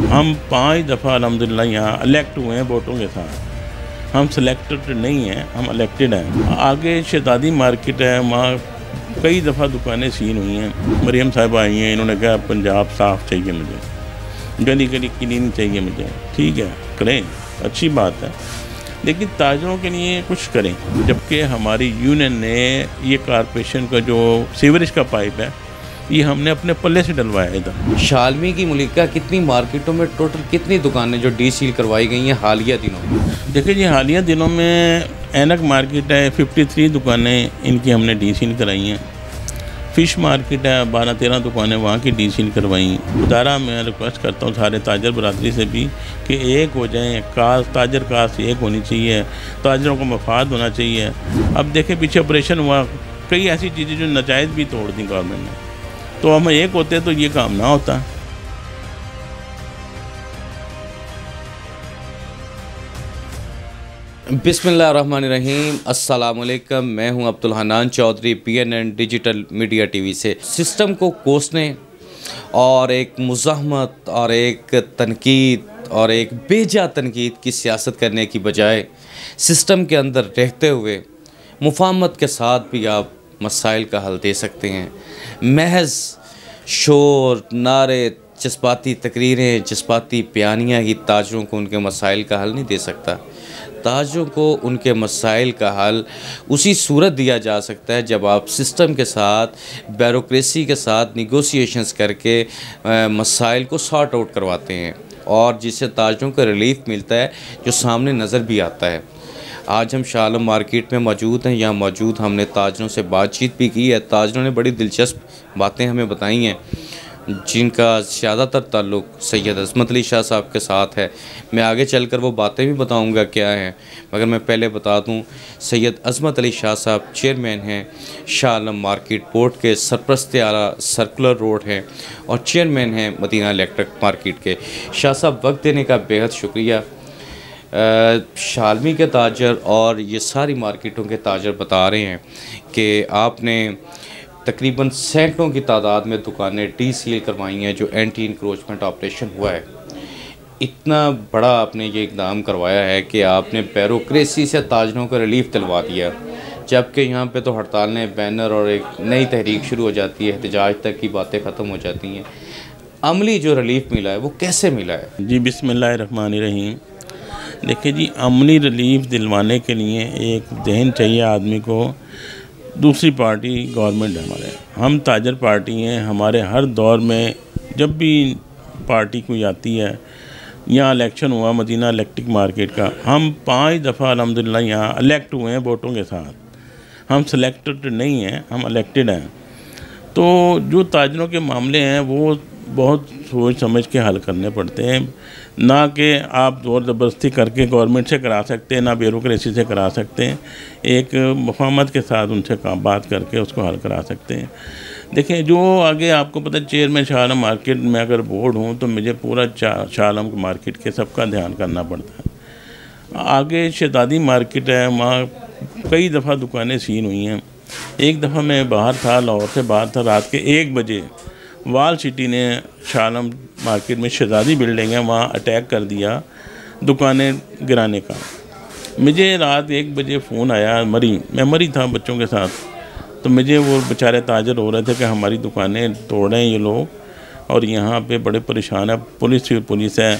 हम 5 दफ़ा अल्हम्दुलिल्लाह यहाँ इलेक्ट हुए हैं वोटों के साथ। हम सिलेक्टेड नहीं हैं, हम इलेक्टेड हैं। आगे शहजादी मार्केट है, वहाँ कई दफ़ा दुकानें सीन हुई हैं। मरियम साहिबा आई हैं, इन्होंने कहा पंजाब साफ़ चाहिए मुझे, गली गली क्लीन चाहिए मुझे। ठीक है, करें, अच्छी बात है, लेकिन ताजरों के लिए कुछ करें। जबकि हमारी यूनियन ने ये कॉरपोरेशन का जो सीवरेज का पाइप है ये हमने अपने पल्ले से डलवाया इधर। शालमी की मलिका कितनी मार्केटों में टोटल कितनी दुकानें जो डी सील करवाई गई हैं हालिया दिनों में? देखिए जी, हालिया दिनों में ऐनक मार्केट है 53 दुकानें इनकी हमने डी सील कराई हैं। फ़िश मार्केट है 12-13 दुकानें वहाँ की डी सील करवाई। खुदारा मैं रिक्वेस्ट करता हूँ सारे ताजर बरादरी से भी कि एक हो जाएँ, कास्ट ताजर कास्ट एक होनी चाहिए, ताजरों को मफाद होना चाहिए। अब देखें पीछे ऑपरेशन हुआ, कई ऐसी चीज़ें जो नाजायज़ भी तोड़ दी गवर्नमेंट ने, तो हम एक होते तो ये काम ना होता। बिस्मिल्लाहिर्रहमानिर्रहीम, अस्सलाम वालेकुम। मैं हूं Abdul Hannan Chaudhary, PNN digital media TV से। सिस्टम को कोसने और एक मुज़ाहमत और एक तनकीद और एक बेजा तनकीद की सियासत करने की बजाय सिस्टम के अंदर रहते हुए मुफाहमत के साथ भी आप मसाइल का हल दे सकते हैं। महज शोर, नारे, जज्बाती तकरीरें, जज्बाती बयानियाँ ही ताजरों को उनके मसाइल का हल नहीं दे सकता। ताजरों को उनके मसाइल का हल उसी सूरत दिया जा सकता है जब आप सिस्टम के साथ, ब्यूरोक्रेसी के साथ निगोशिएशंस करके मसाइल को सॉर्ट आउट करवाते हैं और जिससे ताजरों को रिलीफ मिलता है जो सामने नज़र भी आता है। आज हम शाह आलम मार्केट में मौजूद हैं। यहाँ मौजूद हमने ताजरों से बातचीत भी की है। ताजरों ने बड़ी दिलचस्प बातें हमें बताई हैं जिनका ज़्यादातर ताल्लुक़ सैयद अज़मत अली शाह साहब के साथ है। मैं आगे चलकर वो बातें भी बताऊंगा क्या हैं, मगर मैं पहले बता दूं सैयद अज़मत अली शाह साहब चेयरमैन हैं शाह आलम मार्केट बोर्ड के, सरपरस्त आला सर्कुलर रोड हैं और चेयरमैन हैं मदीना इलेक्ट्रिक मार्केट के। शाह साहब, वक्त देने का बेहद शुक्रिया। शालमी के ताजर और ये सारी मार्केटों के ताजर बता रहे हैं कि आपने तकरीबन सैकड़ों की तादाद में दुकानें डी सील करवाई हैं जो एंटी इंक्रोचमेंट ऑपरेशन हुआ है। इतना बड़ा आपने ये इकदाम करवाया है कि आपने ब्यूरोक्रेसी से ताजरों को रिलीफ दिलवा दिया, जबकि यहाँ पे तो हड़तालें, बैनर और एक नई तहरीक शुरू हो जाती है, एहतजाज तक की बातें ख़त्म हो जाती हैं। अमली जो रिलीफ मिला है वो कैसे मिला है? जी बिस्मिल्लाहिर्रहमानिर्रहीम। देखिए जी, अमली रिलीफ दिलवाने के लिए एक जहन चाहिए आदमी को। दूसरी पार्टी गवर्नमेंट है हमारे, हम ताजर पार्टी हैं। हमारे हर दौर में जब भी पार्टी कोई आती है, यहाँ इलेक्शन हुआ मदीना इलेक्ट्रिक मार्केट का, हम 5 दफ़ा अल्हम्दुलिल्लाह यहाँ इलेक्ट हुए हैं वोटों के साथ। हम सिलेक्टेड नहीं हैं, हम इलेक्टेड हैं। तो जो ताजरों के मामले हैं वो बहुत सोच समझ के हल करने पड़ते हैं, ना कि आप ज़ोर ज़बरदस्ती करके गवर्नमेंट से करा सकते हैं, ना ब्यूरोक्रेसी से करा सकते हैं। एक मुफाहमत के साथ उनसे बात करके उसको हल करा सकते हैं। देखें, जो आगे आपको पता है, चेयरमैन शाह आलम मार्केट में अगर बोर्ड हूँ तो मुझे पूरा शाह आलम मार्केट के सबका ध्यान करना पड़ता है। आगे शहजादी मार्केट है, वहाँ कई दफ़ा दुकानें सीन हुई हैं। एक दफ़ा मैं बाहर था, लाहौर से बाहर था, रात के 1 बजे वाल सिटी ने शाह आलम मार्केट में शहजादी बिल्डिंग है वहाँ अटैक कर दिया दुकानें गिराने का। मुझे रात 1 बजे फ़ोन आया, मैं मरी था बच्चों के साथ, तो मुझे वो बेचारे ताजर हो रहे थे कि हमारी दुकानें तोड़ रहे हैं ये लोग और यहाँ पे बड़े परेशान है, पुलिस है।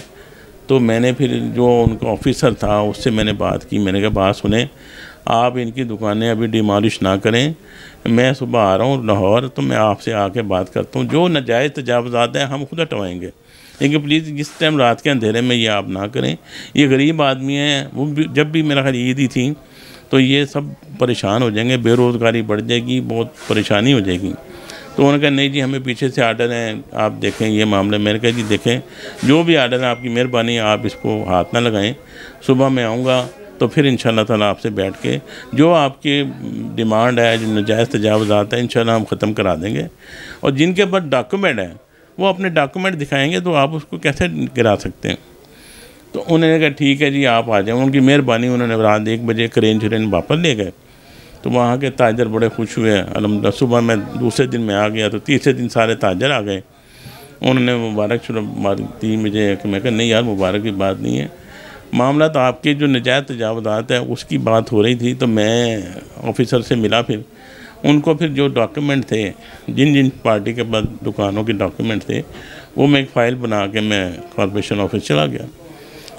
तो मैंने फिर जो उनका ऑफिसर था उससे मैंने बात की। मैंने कहा बात सुने, आप इनकी दुकानें अभी डिमॉलिश ना करें, मैं सुबह आ रहा हूँ लाहौर, तो मैं आपसे आके बात करता हूँ। जो नाजायज़ तजावुज़ात हैं हम खुद हटवाएँगे, लेकिन प्लीज़ इस टाइम रात के अंधेरे में ये आप ना करें। ये गरीब आदमी हैं, वो भी जब भी मेरा ख्याल ईद ही थी, तो ये सब परेशान हो जाएंगे, बेरोज़गारी बढ़ जाएगी, बहुत परेशानी हो जाएगी। तो उन्होंने कहा नहीं जी, हमें पीछे से आर्डर हैं, आप देखें ये मामले। मैंने कहा जी देखें, जो भी आर्डर है आपकी मेहरबानी है, आप इसको हाथ ना लगाएं। सुबह मैं आऊँगा तो फिर इंशाल्लाह ताला आपसे बैठ के जो आपकी डिमांड है, जो नाजायज़ तजावुज़ात है, इंशाल्लाह हम ख़त्म करा देंगे। और जिनके पास डॉक्यूमेंट है वो अपने डॉक्यूमेंट दिखाएंगे तो आप उसको कैसे गिरा सकते हैं। तो उन्होंने कहा ठीक है जी, आप आ जाएँ। उनकी मेहरबानी, उन्होंने रात 1 बजे क्रेन वापस ले गए। तो वहाँ के ताजर बड़े खुश हुए। अल्हम्दुलिल्लाह सुबह मैं दूसरे दिन में आ गया तो तीसरे दिन सारे ताजर आ गए। उन्होंने मुबारक मार दी मुझे कि मैं कहा नहीं यार मुबारक की बात नहीं है, मामला तो आपके जो नजायज़ तजावुज़ात है उसकी बात हो रही थी। तो मैं ऑफिसर से मिला, फिर उनको फिर जो डॉक्यूमेंट थे जिन जिन पार्टी के पास दुकानों के डॉक्यूमेंट थे वो मैं एक फ़ाइल बना के मैं कॉर्पोरेशन ऑफिस चला गया।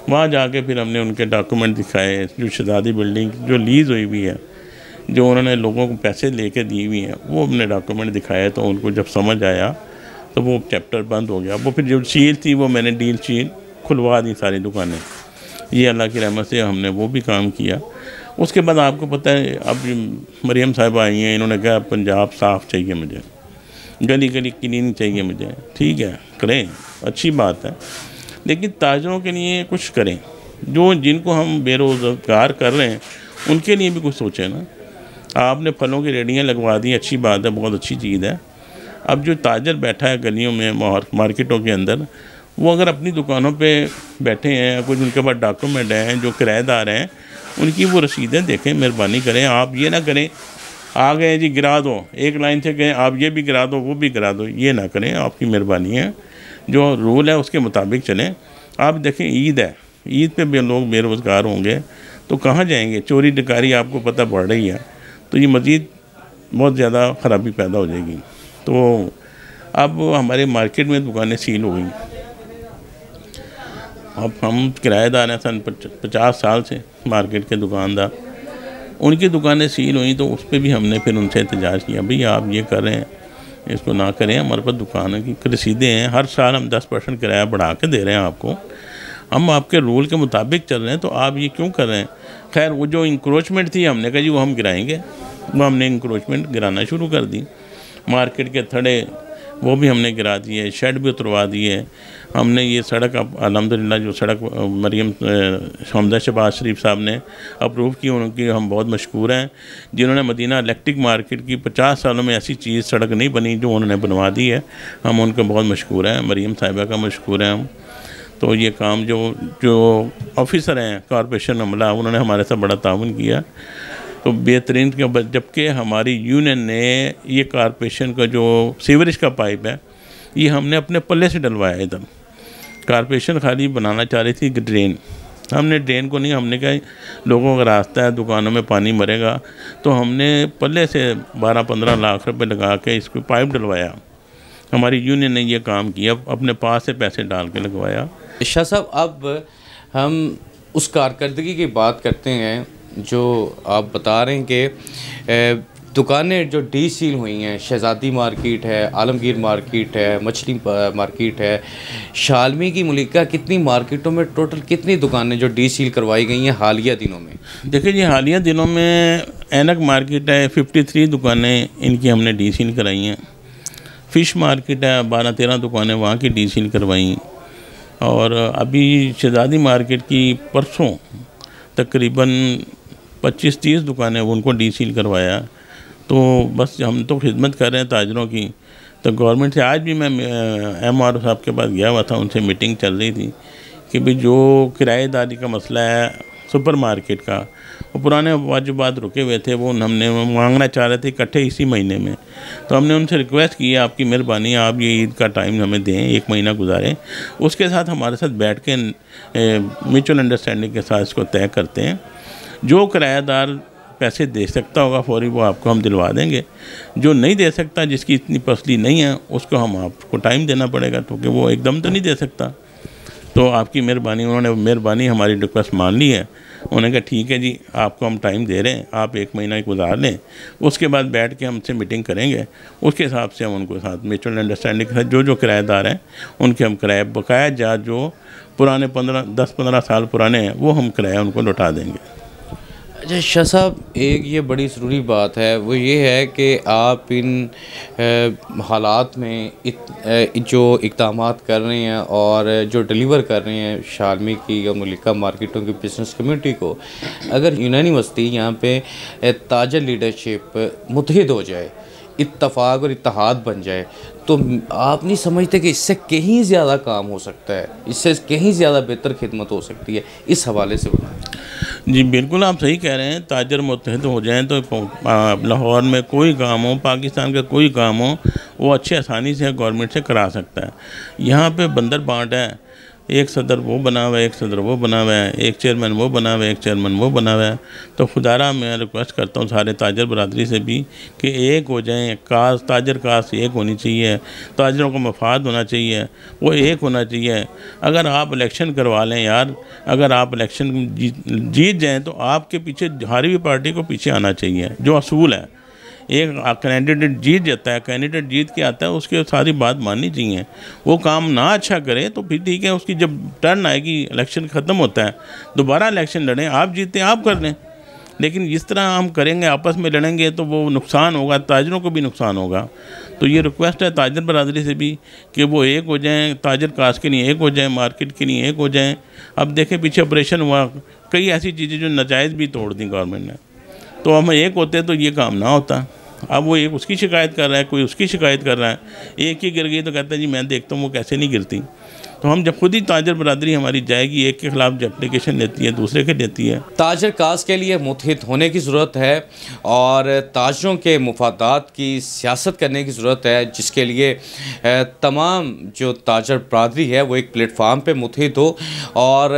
वहाँ जाके फिर हमने उनके डॉक्यूमेंट दिखाए, जो शहजादी बिल्डिंग जो लीज़ हुई हुई है, जो उन्होंने लोगों को पैसे लेके दी हुई हैं, वो हमने डॉक्यूमेंट दिखाए। तो उनको जब समझ आया तो वो चैप्टर बंद हो गया। वो फिर जो सील थी वो मैंने डील शील खुलवा दी सारी दुकानें। ये अल्लाह की रहमत से हमने वो भी काम किया। उसके बाद आपको पता है अब मरियम साहिबा आई हैं, इन्होंने कहा पंजाब साफ़ चाहिए मुझे, गली गली क्लीनिंग चाहिए मुझे। ठीक है, करें, अच्छी बात है, लेकिन ताजरों के लिए कुछ करें। जो जिनको हम बेरोज़गार कर रहे हैं उनके लिए भी कुछ सोचें ना। आपने फलों की रेडियाँ लगवा दी, अच्छी बात है, बहुत अच्छी चीज़ है। अब जो ताजर बैठा है गलियों में मार्केटों के अंदर, वो अगर अपनी दुकानों पे बैठे हैं, कुछ उनके पास डॉक्यूमेंट हैं, जो किराएदार हैं उनकी वो रसीदें देखें, मेहरबानी करें। आप ये ना करें आ गए जी गिरा दो, एक लाइन से कहें आप ये भी गिरा दो वो भी गिरा दो, ये ना करें, आपकी मेहरबानी है। जो रूल है उसके मुताबिक चलें। आप देखें ईद है, ईद पे भी लोग बेरोज़गार होंगे तो कहाँ जाएंगे? चोरी डकारी आपको पता बढ़ रही है, तो ये मज़ीद बहुत ज़्यादा ख़राबी पैदा हो जाएगी। तो अब हमारे मार्केट में दुकानें सील हो गई। अब हम किराएदार हैं सन 50 साल से मार्केट के दुकानदार, उनकी दुकानें सील हुई तो उस पर भी हमने फिर उनसे एहतजाज किया, भाई आप ये कर रहे हैं इसको ना करें, हमारे पास दुकान की रसीदें हैं, हर साल हम 10% किराया बढ़ा के दे रहे हैं आपको, हम आपके रूल के मुताबिक चल रहे हैं, तो आप ये क्यों कर रहे हैं? खैर वो जो इंक्रोचमेंट थी हमने कहा जी वो हम गिराएंगे, वो हमने इंक्रोचमेंट गिराना शुरू कर दी। मार्केट के थड़े वो भी हमने गिरा दिए, शेड भी उतरवा दिए हमने। ये सड़क अब अल्हम्दुलिल्लाह जो सड़क मरियम हमजा शहबाज शरीफ साहब ने अप्रूव की, उनकी हम बहुत मशकूर हैं, जिन्होंने मदीना इलेक्ट्रिक मार्केट की 50 सालों में ऐसी चीज़ सड़क नहीं बनी जो उन्होंने बनवा दी है। हम उनके बहुत मशकूर हैं, मरियम साहिबा का मशकूर हैं हम। तो ये काम जो ऑफिसर हैं कॉर्पोरेशन अमला, उन्होंने हमारे साथ बड़ा ताउन किया, तो बेहतरीन के। जबकि हमारी यूनियन ने ये कॉर्पोरेशन का जो सीवरेज का पाइप है ये हमने अपने पल्ले से डलवाया। इधर कॉर्पोरेशन खाली बनाना चाह रही थी ड्रेन, हमने ड्रेन को नहीं, हमने कहा लोगों का रास्ता है, दुकानों में पानी मरेगा, तो हमने पल्ले से 12-15 लाख रुपए लगा के इसको पाइप डलवाया। हमारी यूनियन ने ये काम किया, अपने पास से पैसे डाल के लगवाया। शाह साहब, अब हम उस कारकर्दगी की बात करते हैं जो आप बता रहे हैं कि दुकानें जो डी सील हुई हैं, शहजादी मार्केट है, आलमगीर मार्केट है, मछली मार्केट है, शालमी की मलिका, कितनी मार्केटों में टोटल कितनी दुकानें जो डी सील करवाई गई हैं हालिया दिनों में? देखिए जी, हालिया दिनों में ऐनक मार्केट है 53 दुकानें इनकी हमने डी सील कराई हैं। फ़िश मार्केट है 12-13 दुकानें वहाँ की डी सील करवाई। और अभी शहजादी मार्केट की परसों तकरीबन 25-30 दुकानें उनको डी सील करवाया। तो बस हम तो खिदमत कर रहे हैं ताजरों की। तो गवर्नमेंट से आज भी मैं MR साहब के पास गया हुआ था, उनसे मीटिंग चल रही थी कि भाई जो किराएदारी का मसला है सुपर मार्केट का, वो पुराने वाजिबात रुके हुए थे, वो हमने मांगना चाह रहे थे इकट्ठे इसी महीने में। तो हमने उनसे रिक्वेस्ट की आपकी मेहरबानी आप ये ईद का टाइम हमें दें, 1 महीना गुजारें, उसके साथ हमारे साथ बैठ के म्यूचुअल अंडरस्टैंडिंग के साथ इसको तय करते हैं। जो किराएदार पैसे दे सकता होगा फौरी वो आपको हम दिलवा देंगे, जो नहीं दे सकता, जिसकी इतनी पसली नहीं है, उसको हम आपको टाइम देना पड़ेगा, क्योंकि वो एकदम तो नहीं दे सकता। तो आपकी मेहरबानी, उन्होंने मेहरबानी हमारी रिक्वेस्ट मान ली है। उन्होंने कहा ठीक है जी, आपको हम टाइम दे रहे हैं, आप 1 महीना गुजार लें, उसके बाद बैठ के हमसे मीटिंग करेंगे, उसके हिसाब से हम उनको साथ म्यूचुअल अंडरस्टैंडिंग के साथ जो किराएदार हैं उनके हम किराया बकाया जा जो पुराने 10-15 साल पुराने हैं वो हम किराया उनको लौटा देंगे। अच्छा शाह साहब, एक ये बड़ी ज़रूरी बात है, वो ये है कि आप इन हालात में जो इक़दामात कर रहे हैं और जो डिलीवर कर रहे हैं शालमी की या मलिका मार्केटों की बिज़नेस कम्युनिटी को, अगर यूनानिमसली यहाँ पे ताजर लीडरशिप मुत्तहिद हो जाए, इत्तफाक और इत्तेहाद बन जाए, तो आप नहीं समझते कि इससे कहीं ज़्यादा काम हो सकता है, इससे कहीं ज़्यादा बेहतर खिदमत हो सकती है? इस हवाले से बताएं। जी बिल्कुल, आप सही कह रहे हैं। ताजर मुत्तहिद हो जाएं तो लाहौर में कोई काम हो, पाकिस्तान का कोई काम हो, वो अच्छे आसानी से गवर्नमेंट से करा सकता है। यहाँ पे बंदर बांट है, एक सदर वो बना हुआ है, एक सदर वो बना हुआ है, एक चेयरमैन वो बना हुआ है, एक चेयरमैन वो बना हुआ है। तो खुदारा मैं रिक्वेस्ट करता हूँ सारे ताजर बरादरी से भी कि एक हो जाएं, कास्ट ताजर कास्ट एक होनी चाहिए, ताजरों का मफाद होना चाहिए, वो एक होना चाहिए। अगर आप इलेक्शन करवा लें यार, अगर आप इलेक्शन जीत जाएँ तो आपके पीछे हारी हुई पार्टी को पीछे आना चाहिए, जो असूल है। एक कैंडिडेट जीत जाता है, कैंडिडेट जीत के आता है, उसके सारी बात माननी चाहिए। वो काम ना अच्छा करे तो फिर ठीक है, उसकी जब टर्न आएगी, इलेक्शन ख़त्म होता है, दोबारा इलेक्शन लड़ें, आप जीते आप कर लें। लेकिन जिस तरह हम करेंगे, आपस में लड़ेंगे, तो वो नुकसान होगा, ताजरों को भी नुकसान होगा। तो ये रिक्वेस्ट है ताजर बरादरी से भी कि वो एक हो जाएं, ताजर कास्ट के लिए एक हो जाएं, मार्केट के लिए एक हो जाएं। अब देखें पीछे ऑपरेशन हुआ, कई ऐसी चीज़ें जो नाजायज़ भी तोड़ दी गवर्नमेंट ने, तो हम एक होते तो ये काम ना होता। अब वो एक उसकी शिकायत कर रहा है, कोई उसकी शिकायत कर रहा है, एक ही गिर गई तो कहता है जी मैं देखता हूँ वो कैसे नहीं गिरती। तो हम जब खुद ही ताजर बरादरी हमारी जाएगी, एक के ख़िलाफ़ जब एप्लीकेशन लेती है, दूसरे के लेती है। ताजर कास्ट के लिए मुत्तहिद होने की ज़रूरत है और ताजरों के मुफादात की सियासत करने की ज़रूरत है, जिसके लिए तमाम जो ताजर बरादरी है वो एक प्लेटफार्म पे मुत्तहिद हो और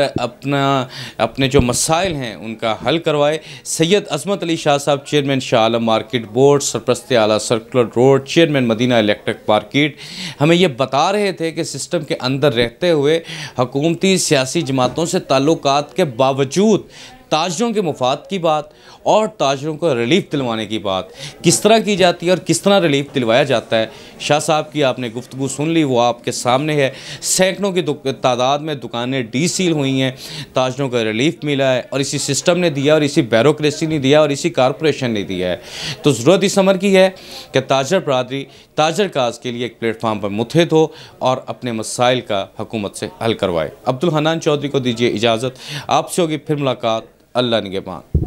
अपने जो मसाइल हैं उनका हल करवाए। सैयद अज़मत अली शाह साहब, chairman Shah Alam market board, सरपरस्त आला circular road, chairman Madina electric market, हमें ये बता रहे थे कि सिस्टम के अंदर रहते हुए हुकूमती सियासी जमातों से ताल्लुकात के बावजूद ताजरों के मुफाद की बात और ताजरों को रिलीफ दिलवाने की बात किस तरह की जाती है और किस तरह रिलीफ दिलवाया जाता है। शाह साहब की आपने गुफ्तगू सुन ली, वो आपके सामने है। सैकड़ों की तादाद में दुकानें डीसील हुई हैं, ताजरों को रिलीफ मिला है और इसी सिस्टम ने दिया और इसी ब्यूरोक्रेसी ने दिया और इसी कारपोरेशन ने दिया है। तो ज़रूरत इस अमर की है कि ताजर बरादरी ताजर कास्ट के लिए एक प्लेटफार्म पर मुत्तहिद हो और अपने मसाइल का हुकूमत से हल करवाए। अब्दुल हन्नान चौधरी को दीजिए इजाज़त, आपसे होगी फिर मुलाकात। अल्लाह निगहबान।